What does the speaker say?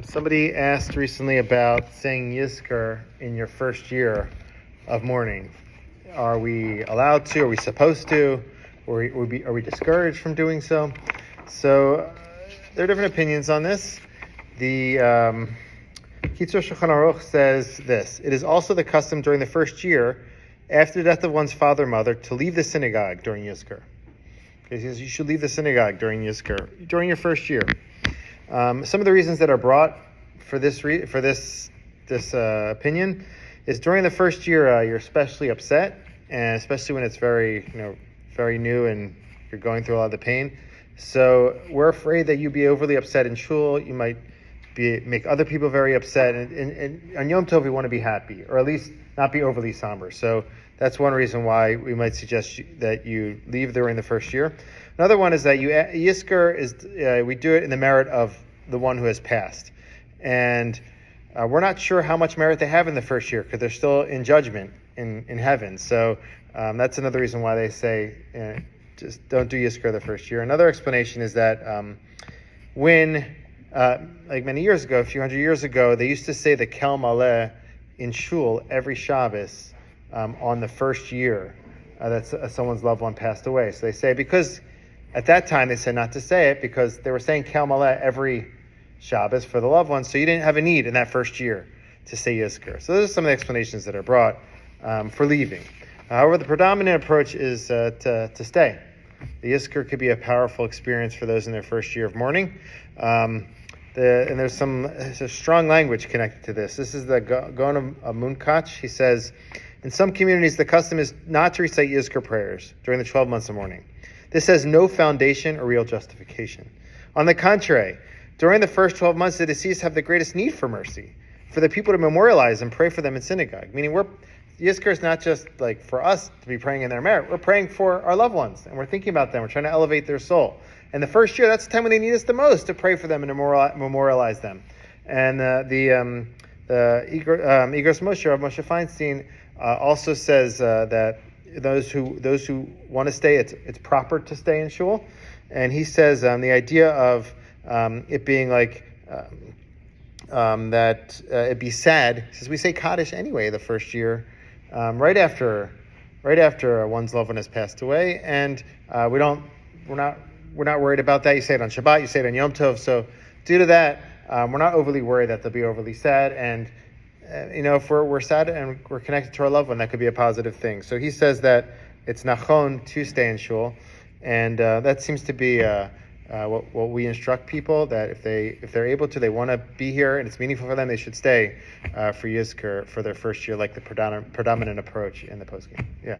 Somebody asked recently about saying Yizkor in your first year of mourning. Are we allowed to? Are we supposed to? Or are we discouraged from doing so? So there are different opinions on this. The Yizkor Shulchan Aruch says this: it is also the custom during the first year, after the death of one's father or mother, to leave the synagogue during Yizkor. Okay, he says you should leave the synagogue during Yizkor, during your first year. Some of the reasons that are brought for this opinion is during the first year you're especially upset, and especially when it's very new and you're going through a lot of the pain. So we're afraid that you'd be overly upset in shul. You might make other people very upset. And on Yom Tov we want to be happy, or at least not be overly somber. So that's one reason why we might suggest that you leave during the first year. Another one is that Yizkor is we do it in the merit of the one who has passed, and we're not sure how much merit they have in the first year because they're still in judgment in heaven. So that's another reason why they say just don't do Yizkor the first year. Another explanation is that when like many years ago, a few hundred years ago, they used to say the Kel Maleh in shul every Shabbos on the first year that someone's loved one passed away. So they say, because at that time they said not to say it because they were saying Kel Maleh every Shabbos for the loved one, so you didn't have a need in that first year to say Yizkor. So those are some of the explanations that are brought for leaving. However, the predominant approach is to stay. The Yizkor could be a powerful experience for those in their first year of mourning. And there's a strong language connected to this. This is the Gaon of Munkach. He says, in some communities, the custom is not to recite Yizkor prayers during the 12 months of mourning. This has no foundation or real justification. On the contrary, during the first 12 months, the deceased have the greatest need for mercy, for the people to memorialize and pray for them in synagogue. Meaning, Yizkor is not just like for us to be praying in their merit. We're praying for our loved ones, and we're thinking about them. We're trying to elevate their soul. And the first year, that's the time when they need us the most to pray for them and to memorialize them. And the Igros Moshe, Rav Moshe Feinstein, also says that those who want to stay, it's proper to stay in shul. And he says the idea of it being like that it'd be sad, since we say Kaddish anyway the first year, right after one's loved one has passed away, and we're not worried about that. You say it on Shabbat, you say it on Yom Tov. So due to that, we're not overly worried that they'll be overly sad. And if we're sad and we're connected to our loved one, that could be a positive thing. So he says that it's nachon to stay in shul, and that seems to be what we instruct people, that if they're able to, they want to be here and it's meaningful for them, they should stay for Yizkor for their first year, like the predominant approach in the postgame. Yeah.